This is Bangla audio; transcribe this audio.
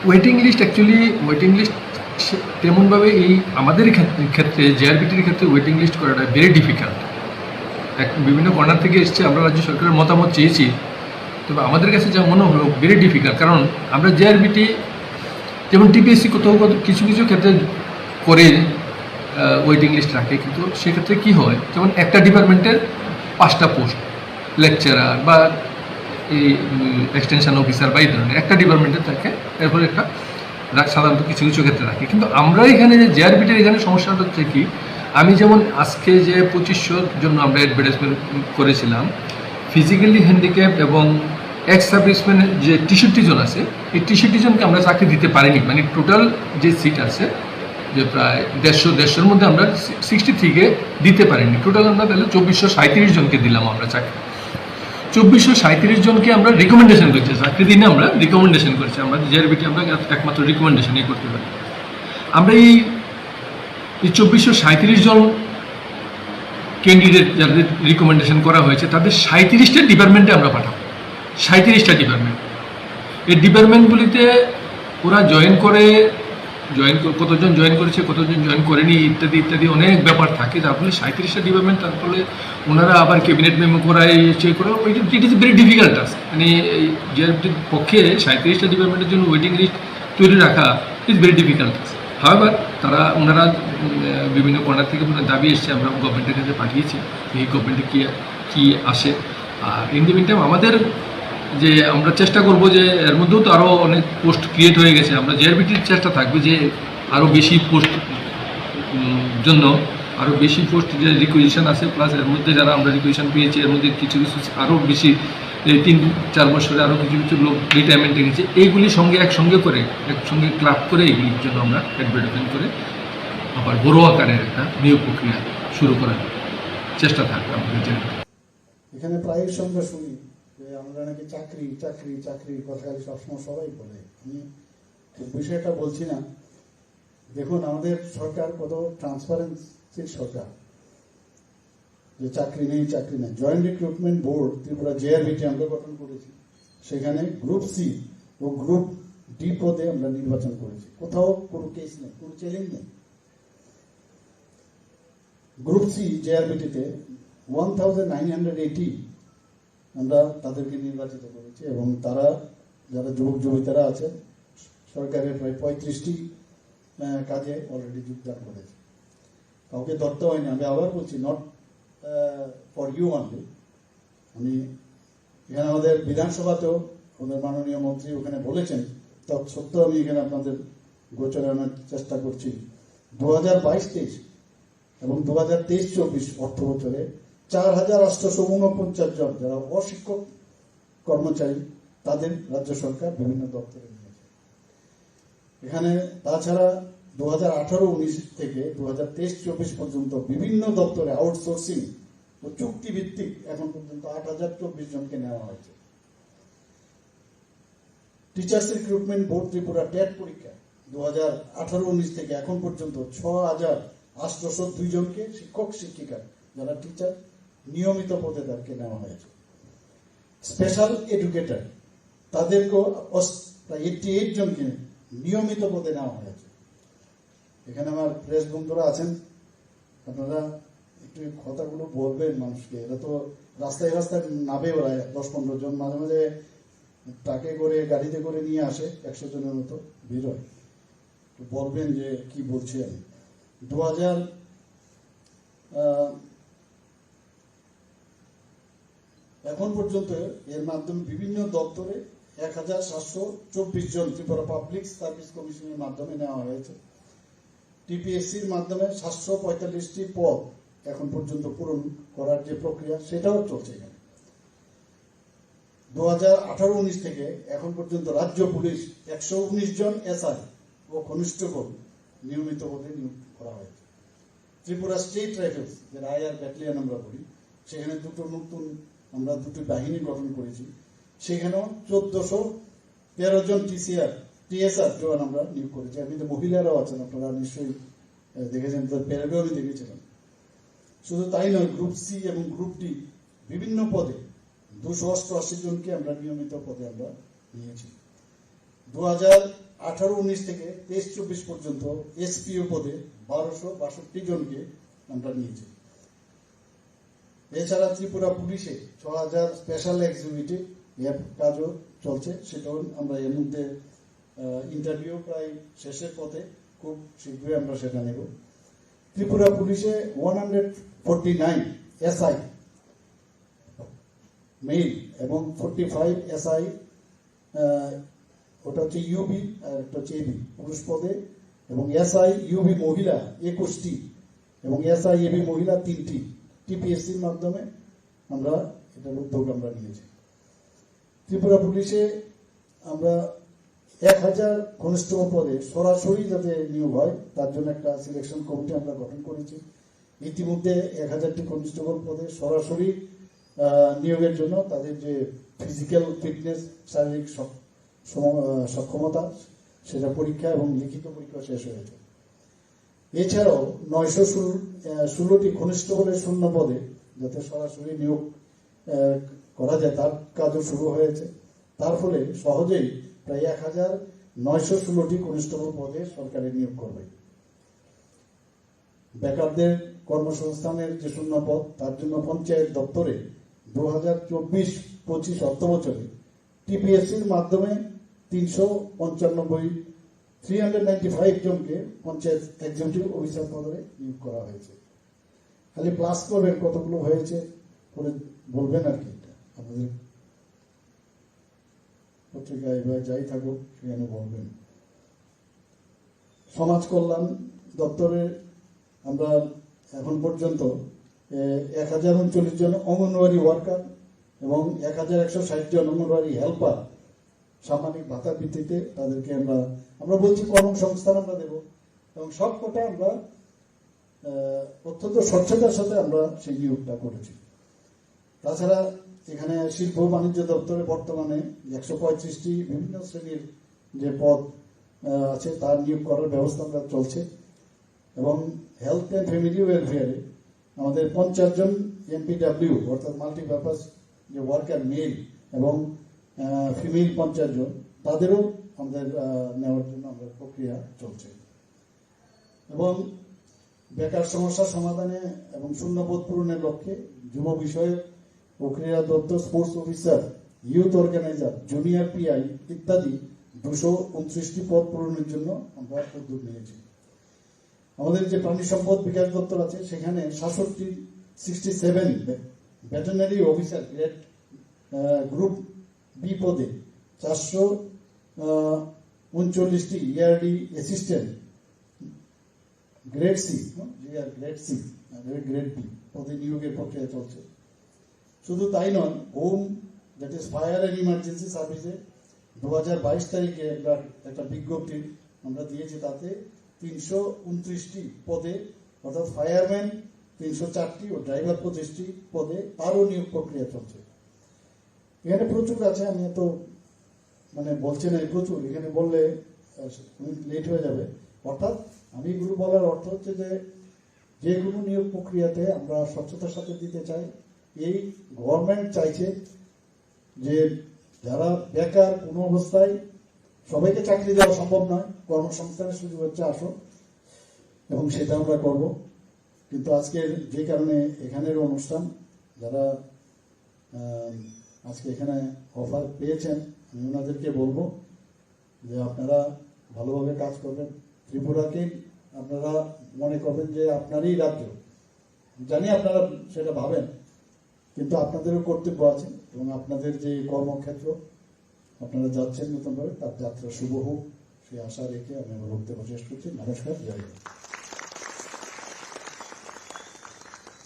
Waiting list actually waiting list তেমনভাবে এই আমাদের ক্ষেত্রে জেআরবিটির ক্ষেত্রে ওয়েটিং লিস্ট করাটা ভেরি ডিফিকাল্ট। বিভিন্ন কর্নার থেকে এসছে, আমরা রাজ্য সরকারের মতামত চেয়েছি, তবে আমাদের কাছে যা মনে হলো ভেরি ডিফিকাল্ট। কারণ আমরা জেআরবিটি যেমন টিপিএসসি কোথাও কিছু কিছু ক্ষেত্রে করে ওয়েটিং লিস্ট রাখে, কিন্তু সেক্ষেত্রে কী হয়, যেমন একটা ডিপার্টমেন্টের 5টা পোস্ট, লেকচারার বা এই এক্সটেনশন অফিসার বা এই ধরনের একটা ডিপার্টমেন্টে থাকে, এরপরে একটা সাধারণত কিছু কিছু ক্ষেত্রে রাখে। কিন্তু আমরা এখানে যে জেআরবিটির এখানে সমস্যাটা হচ্ছে কি, আমি যেমন আজকে যে 2500 জন্য আমরা অ্যাডভার্টাইজমেন্ট করেছিলাম, ফিজিক্যালি হ্যান্ডিক্যাপ এবং এক্স সার্ভিসম্যানের যে 63 জন আছে, এই 63 জনকে আমরা চাকরি দিতে পারিনি। মানে টোটাল যে সিট আছে যে প্রায় 150-150-র মধ্যে আমরা 63-কে দিতে পারিনি। টোটাল আমরা তাহলে 2437 জনকে দিলাম আমরা চাকরি। 2437 জনকে আমরা রিকমেন্ডেশন করছি, চাকরি দিনে আমরা রিকমেন্ডেশন করছি। আমরা জেআরবিটি আমরা একমাত্র রিকমেন্ডেশনই করতে পারি। আমরা এই 2437 জন ক্যান্ডিডেট যাদের রিকমেন্ডেশন করা হয়েছে, তাদের 37টা ডিপার্টমেন্টে আমরা পাঠাবো। 37টা ডিপার্টমেন্ট, এই ডিপার্টমেন্টগুলিতে ওরা কতজন জয়েন করেছে, কতজন জয়েন করেনি, ইত্যাদি ইত্যাদি অনেক ব্যাপার থাকে। যার ফলে 37টা ডিপার্টমেন্ট, তার ফলে ওনারা আবার ক্যাবিনেট মেমো করায় করে, it is very difficult task. মানে এই জেআরবিটির পক্ষে 37টা ডিপার্টমেন্টের জন্য ওয়েটিং লিস্ট তৈরি রাখা is very difficult task. However ওনারা বিভিন্ন কর্নার থেকে দাবি এসছে, আমরা গভর্নমেন্টের কাছে পাঠিয়েছি, এই গভর্নমেন্টে কী আসে। আর ইন দি মিন টাইম আমাদের যে আমরা চেষ্টা করব যে এর মধ্যেও তো আরও অনেক পোস্ট ক্রিয়েট হয়ে গেছে, আমরা জেআরবিটির চেষ্টা থাকবে যে আরও বেশি পোস্ট জন্য আরও বেশি পোস্ট যে রিকুইজিশন আছে, প্লাস এর মধ্যে যারা আমরা রিকুইজিশন পেয়েছি এর মধ্যে কিছু কিছু আরও বেশি 3-4 বছরে আরও কিছু কিছু লোক রিটায়ারমেন্টে গেছে, এইগুলির সঙ্গে একসঙ্গে ক্লাব করে এইগুলির জন্য আমরা অ্যাডভার্টাইজমেন্ট করে আবার বড় আকারের একটা নিয়োগ প্রক্রিয়া শুরু করার চেষ্টা থাকবে আমাদের জেআরবিটি। এখানে প্রায় সঙ্গে শুনি যে আমরা নাকি চাকরি চাকরি চাকরির কথা সবসময় সবাই বলে। আমি বিষয়টা বলছি না। দেখুন, আমাদের সরকার কত ট্রান্সপারেন্সির সরকার, যে চাকরি নেই চাকরি নেই। Joint recruitment board Tripura JRBT আমরা গঠন করেছি, সেখানে গ্রুপ সি ও গ্রুপ ডি পদে আমরা নির্বাচন করেছি। কোথাও কোনো কেস নেই, কোনো চ্যালেঞ্জ নেই। গ্রুপ সি জেআরবিটিতে 1980 আমরা তাদেরকে নির্বাচিত করেছি, এবং তারা যারা যুবক যুবতীরা আছে সরকারের প্রায় 35টি কাজে অলরেডি যোগদান করেছে। কাউকে ধরতে হয়নি। আমি আবার বলছি, নট ফর ইউ অনলি। আমি এখানে আমাদের বিধানসভাতেও আমাদের মাননীয় মন্ত্রী ওখানে বলেছেন, তৎসত্ত্বেও আমি এখানে আপনাদের গোচরানোর চেষ্টা করছি। 2022-23 এবং 2023-24 অর্থ বছরে 4849 জন যারা অশিক্ষক কর্মচারী, তাদের রাজ্য সরকার বিভিন্ন দপ্তরে নিয়েছে। এখানে তাছাড়া 2018-19 থেকে 2023-24 পর্যন্ত বিভিন্ন দপ্তরে আউটসোর্সিং ও চুক্তিভিত্তিক এখন পর্যন্ত 8024 জনকে নেওয়া হয়েছে। Teachers recruitment board Tripura TET পরীক্ষা 2018-19 থেকে এখন পর্যন্ত 6802 জনকে শিক্ষক শিক্ষিকা যারা টিচার নিয়মিত পদে তাদেরকে নেওয়া হয়েছে। স্পেশাল এডুকেটর তাদেরকেও প্রায় 88 জনকে নিয়মিত পদে নেওয়া হয়েছে। এখানে আমার প্রেস বন্ধুরা আছেন, আপনারা একটু কথাগুলো বলবেন মানুষকে। এরা তো রাস্তায় রাস্তায় নাবে, ওরা 10-15 জন মাঝে মাঝে ট্রাকে করে গাড়িতে করে নিয়ে আসে, 100 জনের মতো ভিড় হয়। বলবেন যে কি বলছি আমি। 2000 এখন পর্যন্ত এর মাধ্যমে বিভিন্ন দপ্তরে 1724 জন ত্রিপুরা পাবলিক সার্ভিস কমিশনের মাধ্যমে নেওয়া হয়েছে। টিপিএসসির মাধ্যমে 745টি পদ এখন পর্যন্ত পূরণ করার যে প্রক্রিয়া, সেটাও চলছে এখানে। 2018-19 থেকে এখন পর্যন্ত রাজ্য পুলিশ 119 জন এসআই ও কনস্টেবল নিয়মিত পদে নিয়োগ করা হয়েছে। ত্রিপুরা স্টেট রাইফেলস, যেটা আইআর ব্যাটালিয়ন আমরা বলি, সেখানে আমরা দুটো বাহিনী গঠন করেছি। সেখানেও 1413 জন টিএসআর জওয়ান আমরা নিয়োগ করেছি। আপনি তো মহিলারাও আছেন, আপনারা নিশ্চয়ই দেখেছেন, প্যারেডেও আমি দেখেছিলাম। শুধু তাই নয়, গ্রুপ সি এবং গ্রুপ ডি বিভিন্ন পদে 288 জনকে আমরা নিয়মিত পদে আমরা নিয়েছি। 2000 18-19 থেকে 23-24 পর্যন্ত এসপিও পদে 1262 জনকে আমরা নিয়েছি। এছাড়া ত্রিপুরা পুলিশে 6000 স্পেশাল এক্সিকিউটিভ এর কাজও চলছে, সেটাও আমরা এর মধ্যে ইন্টারভিউ প্রায় শেষের পথে, খুব শীঘ্রই আমরা সেটা নেব। ত্রিপুরা পুলিশে 149 এসআই মেল এবং 45 এসআই, ওটা হচ্ছে ইউবি আর একটা হচ্ছে এবি পুরুষ পদে, এবং এসআই ইউবি মহিলা 21টি এবং এসআই এবি মহিলা 3টি টিপিএসসির মাধ্যমে আমরা এটার উদ্যোগ আমরা নিয়েছি। ত্রিপুরা পুলিশে আমরা 1000 কনস্টেবল পদে সরাসরি যাতে নিয়োগ হয় তার জন্য একটা সিলেকশন কমিটি আমরা গঠন করেছি। ইতিমধ্যে 1000টি কনস্টেবল পদে সরাসরি নিয়োগের জন্য তাদের যে ফিজিক্যাল ফিটনেস, শারীরিক সক্ষমতা, সেটা পরীক্ষা এবং লিখিত পরীক্ষা শেষ হয়েছে। এছাড়াও 916টি কনস্টেবলের শূন্য পদে যাতে সরাসরি নিয়োগ করা যায় তার কাজও শুরু হয়েছে। তার ফলে সহজেই প্রায় 1916টি কনস্টেবল পদে সরকারি নিয়োগ করবে। বেকারদের কর্মসংস্থানের যে শূন্য পদ, তার জন্য পঞ্চায়েত দপ্তরে 2024-25 অর্থ বছরে টিপিএসসির মাধ্যমে 395 জনকে পঞ্চায়েত এক্সিকিউটিভ অফিসার পদে নিয়োগ করা হয়েছে। খালি প্লাস করবেন কতগুলো হয়েছে করে বলবেন আর কি, আপনাদের পত্রিকায় বা যাই থাকুক সেখানে বলবেন। সমাজ কল্যাণ দপ্তরে আমরা এখন পর্যন্ত 1039 জন অঙ্গনওয়াড়ি ওয়ার্কার এবং 1160 জন অঙ্গনওয়াড়ি হেল্পার সামাজিক ভাতার ভিত্তিতে তাদেরকে আমরা বলছি কর্মসংস্থান আমরা দেব, এবং সবকটা আমরা অত্যন্ত স্বচ্ছতার সাথে আমরা সেই নিয়োগটা করেছি। তাছাড়া এখানে শিল্প বাণিজ্য দপ্তরে বর্তমানে 135টি বিভিন্ন শ্রেণীর যে পদ আছে তার নিয়োগ করার ব্যবস্থা আমরা চলছে, এবং হেলথ অ্যান্ড ফ্যামিলি ওয়েলফেয়ারে আমাদের 50 জন এমপিডব্লিউ অর্থাৎ মাল্টিপারপাস যে ওয়ার্কার মেল এবং ফিমেল 50 জন, তাদেরও আমাদের নেওয়ার জন্য আমাদের প্রক্রিয়া চলছে। এবং বেকার সমস্যা সমাধানে এবং শূন্যপদ পূরণের লক্ষ্যে যুব বিষয়ক ও ক্রীড়া দপ্তর, sports officer, youth organiser, junior PI ইত্যাদি 229টি পদ পূরণের জন্য আমরা উদ্যোগ নিয়েছি। আমাদের যে প্রাণী সম্পদ বিকাশ দপ্তর আছে সেখানে 67 veterinary officer grade group B পদে 439টি ERD assistant grade C, grade B পদে নিয়োগের প্রক্রিয়া চলছে। শুধু তাই নয়, home that is fire and emergency সার্ভিসে 2022 তারিখে একটা বিজ্ঞপ্তি আমরা দিয়েছি, তাতে 329টি পদে অর্থাৎ ফায়ারম্যান 304টি ও ড্রাইভার 25টি পদে আরও নিয়োগ প্রক্রিয়া চলছে। এখানে প্রচুর আছে, আমি এত বলছি না, প্রচুর এখানে বললে লেট হয়ে যাবে। অর্থাৎ আমি এগুলো বলার অর্থ হচ্ছে যে কোনো নিয়োগ প্রক্রিয়াতে আমরা স্বচ্ছতার সাথে দিতে চাই। এই গভর্নমেন্ট চাইছে যে যারা বেকার, কোনো অবস্থায় সবাইকে চাকরি দেওয়া সম্ভব নয়, কর্মসংস্থানের সুযোগ হচ্ছে আসো, এবং সেটা আমরা করব। কিন্তু আজকের যে কারণে এখানের অনুষ্ঠান, যারা আজকে এখানে অফার পেয়েছেন, আমি ওনাদেরকে বলবো যে আপনারা ভালোভাবে কাজ করবেন। ত্রিপুরাকে আপনারা মনে করবেন যে আপনারই রাজ্য, জানি আপনারা সেটা ভাবেন, কিন্তু আপনাদেরও কর্তব্য আছে, এবং আপনাদের যে কর্মক্ষেত্র আপনারা যাচ্ছেন নতুনভাবে, তার যাত্রা শুভ হোক সেই আশা রেখে আমি আমার বক্তব্য শেষ করছি। নমস্কার, জয় হিন্দ।